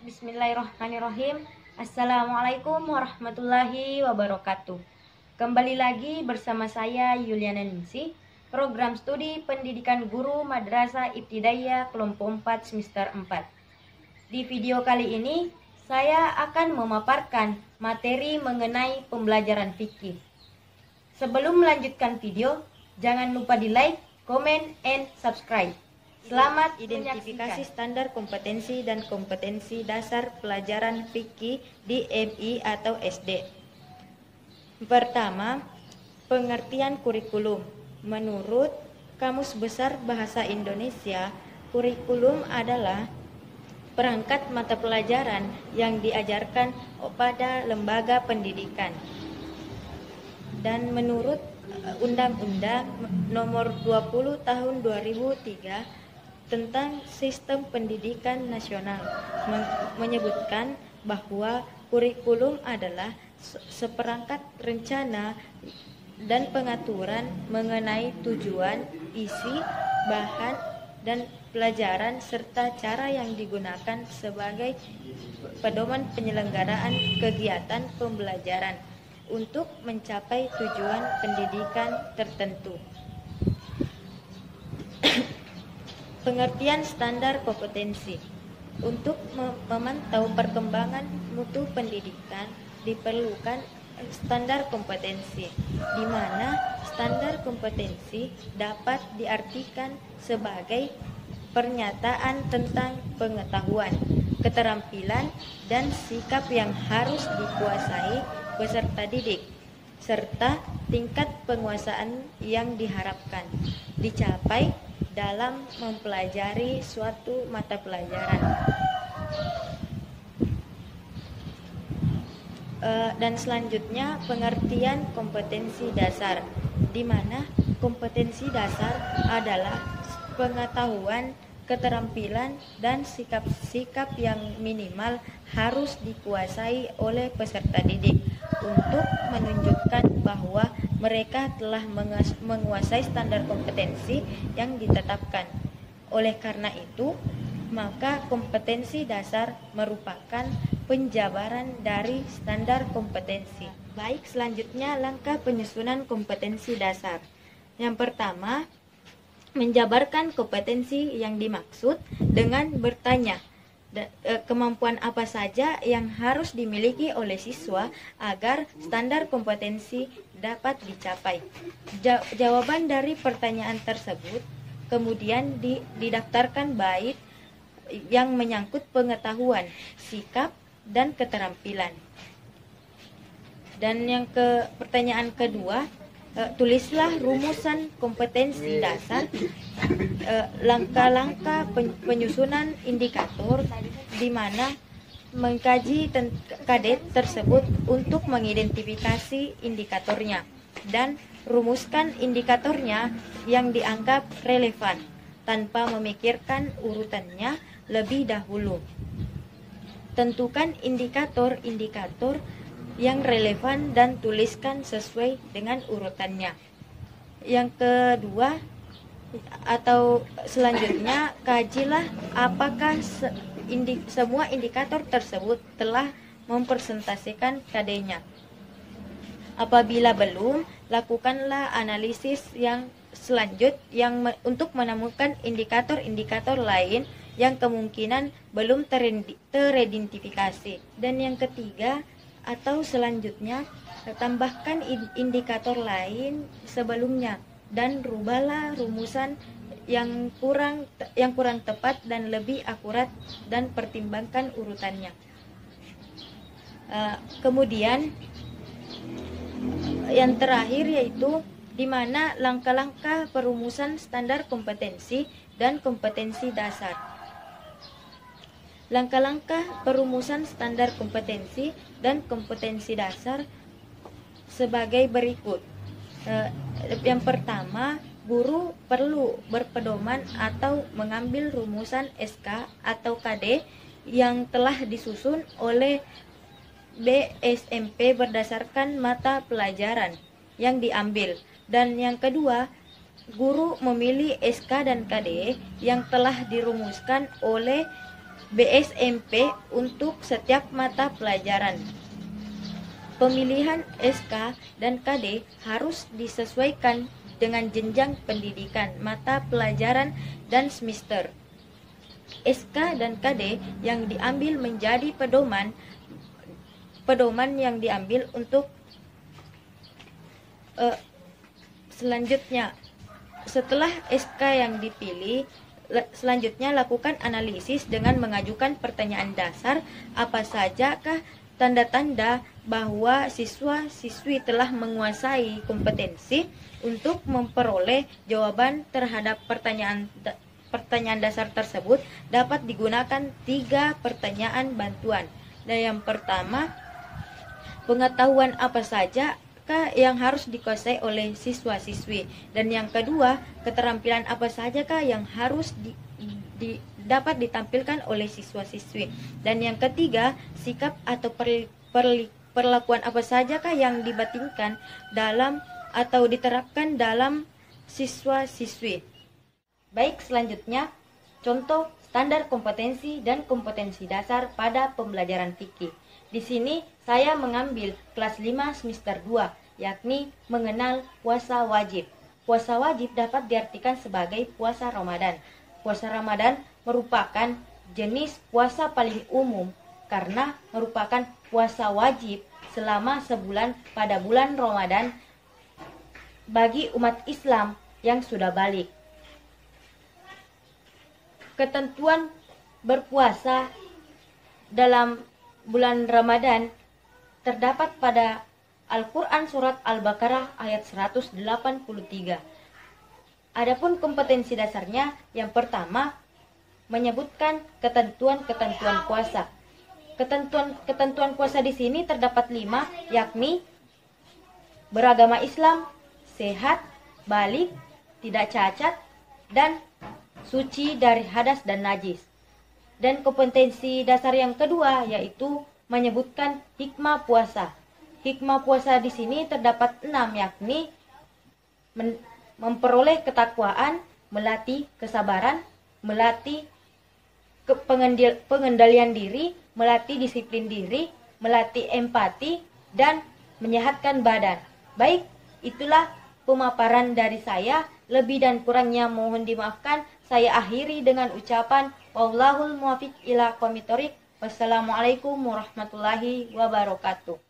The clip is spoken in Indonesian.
Bismillahirrahmanirrahim. Assalamualaikum warahmatullahi wabarakatuh. Kembali lagi bersama saya Yuliana Ningsih, program studi pendidikan guru Madrasah Ibtidaiyah kelompok 4 semester 4. Di video kali ini saya akan memaparkan materi mengenai pembelajaran fikih. Sebelum melanjutkan video, jangan lupa di like, comment, and subscribe. Selamat identifikasi standar kompetensi dan kompetensi dasar pelajaran fikih di MI atau SD. Pertama, pengertian kurikulum. Menurut Kamus Besar Bahasa Indonesia, kurikulum adalah perangkat mata pelajaran yang diajarkan pada lembaga pendidikan. Dan menurut Undang-Undang Nomor 20 Tahun 2003 tentang Sistem Pendidikan Nasional menyebutkan bahwa kurikulum adalah seperangkat rencana dan pengaturan mengenai tujuan, isi, bahan, dan pelajaran serta cara yang digunakan sebagai pedoman penyelenggaraan kegiatan pembelajaran untuk mencapai tujuan pendidikan tertentu. Pengertian standar kompetensi. Untuk memantau perkembangan mutu pendidikan diperlukan standar kompetensi, di mana standar kompetensi dapat diartikan sebagai pernyataan tentang pengetahuan, keterampilan, dan sikap yang harus dikuasai peserta didik, serta tingkat penguasaan yang diharapkan dicapai dalam mempelajari suatu mata pelajaran. Dan selanjutnya pengertian kompetensi dasar, di mana kompetensi dasar adalah pengetahuan, keterampilan, dan sikap-sikap yang minimal harus dikuasai oleh peserta didik untuk menunjukkan bahwa mereka telah menguasai standar kompetensi yang ditetapkan. Oleh karena itu, maka kompetensi dasar merupakan penjabaran dari standar kompetensi. Baik, selanjutnya langkah penyusunan kompetensi dasar. Yang pertama, menjabarkan kompetensi yang dimaksud dengan bertanya, kemampuan apa saja yang harus dimiliki oleh siswa agar standar kompetensi dapat dicapai. Jawaban dari pertanyaan tersebut kemudian didaftarkan bait yang menyangkut pengetahuan, sikap, dan keterampilan. Dan pertanyaan kedua, tulislah rumusan kompetensi dasar, langkah-langkah penyusunan indikator, di mana mengkaji kadet tersebut untuk mengidentifikasi indikatornya dan rumuskan indikatornya yang dianggap relevan tanpa memikirkan urutannya lebih dahulu. Tentukan indikator-indikator yang relevan dan tuliskan sesuai dengan urutannya. Yang kedua atau selanjutnya, kajilah apakah semua indikator tersebut telah mempresentasikan KD-nya. Apabila belum, lakukanlah analisis yang untuk menemukan indikator-indikator lain yang kemungkinan belum teridentifikasi. Dan yang ketiga atau selanjutnya, tambahkan indikator lain sebelumnya dan rubahlah rumusan yang kurang tepat dan lebih akurat dan pertimbangkan urutannya. Kemudian yang terakhir yaitu di mana langkah-langkah perumusan standar kompetensi dan kompetensi dasar. Langkah-langkah perumusan standar kompetensi dan kompetensi dasar sebagai berikut. Yang pertama, guru perlu berpedoman atau mengambil rumusan SK atau KD yang telah disusun oleh BSMP berdasarkan mata pelajaran yang diambil. Dan yang kedua, guru memilih SK dan KD yang telah dirumuskan oleh BSMP untuk setiap mata pelajaran. Pemilihan SK dan KD harus disesuaikan dengan jenjang pendidikan, mata pelajaran, dan semester. SK dan KD yang diambil menjadi pedoman yang diambil untuk selanjutnya. Setelah SK yang dipilih, selanjutnya lakukan analisis dengan mengajukan pertanyaan dasar. Apa sajakah tanda-tanda bahwa siswa-siswi telah menguasai kompetensi? Untuk memperoleh jawaban terhadap pertanyaan dasar tersebut dapat digunakan 3 pertanyaan bantuan. Dan yang pertama, pengetahuan apa saja yang harus dikuasai oleh siswa-siswi, dan yang kedua, keterampilan apa sajakah yang harus dapat ditampilkan oleh siswa-siswi, dan yang ketiga, sikap atau perlakuan apa sajakah yang dibatinkan dalam atau diterapkan dalam siswa-siswi. Baik, selanjutnya contoh standar kompetensi dan kompetensi dasar pada pembelajaran fikih. Di sini saya mengambil kelas 5 semester 2, yakni mengenal puasa wajib. Puasa wajib dapat diartikan sebagai puasa Ramadan. Puasa Ramadan merupakan jenis puasa paling umum karena merupakan puasa wajib selama sebulan pada bulan Ramadan bagi umat Islam yang sudah balik. Ketentuan berpuasa dalam bulan Ramadan terdapat pada Al-Quran Surat Al-Baqarah ayat 183. Adapun kompetensi dasarnya, yang pertama menyebutkan ketentuan-ketentuan puasa. Ketentuan puasa di sini terdapat 5, yakni beragama Islam, sehat, balik, tidak cacat, dan suci dari hadas dan najis. Dan kompetensi dasar yang kedua yaitu menyebutkan hikmah puasa. Hikmah puasa di sini terdapat 6, yakni memperoleh ketakwaan, melatih kesabaran, melatih pengendalian diri, melatih disiplin diri, melatih empati, dan menyehatkan badan. Baik, itulah pemaparan dari saya. Lebih dan kurangnya mohon dimaafkan. Saya akhiri dengan ucapan wallahul muwaffiq ila aqwamit thoriq. Wassalamualaikum warahmatullahi wabarakatuh.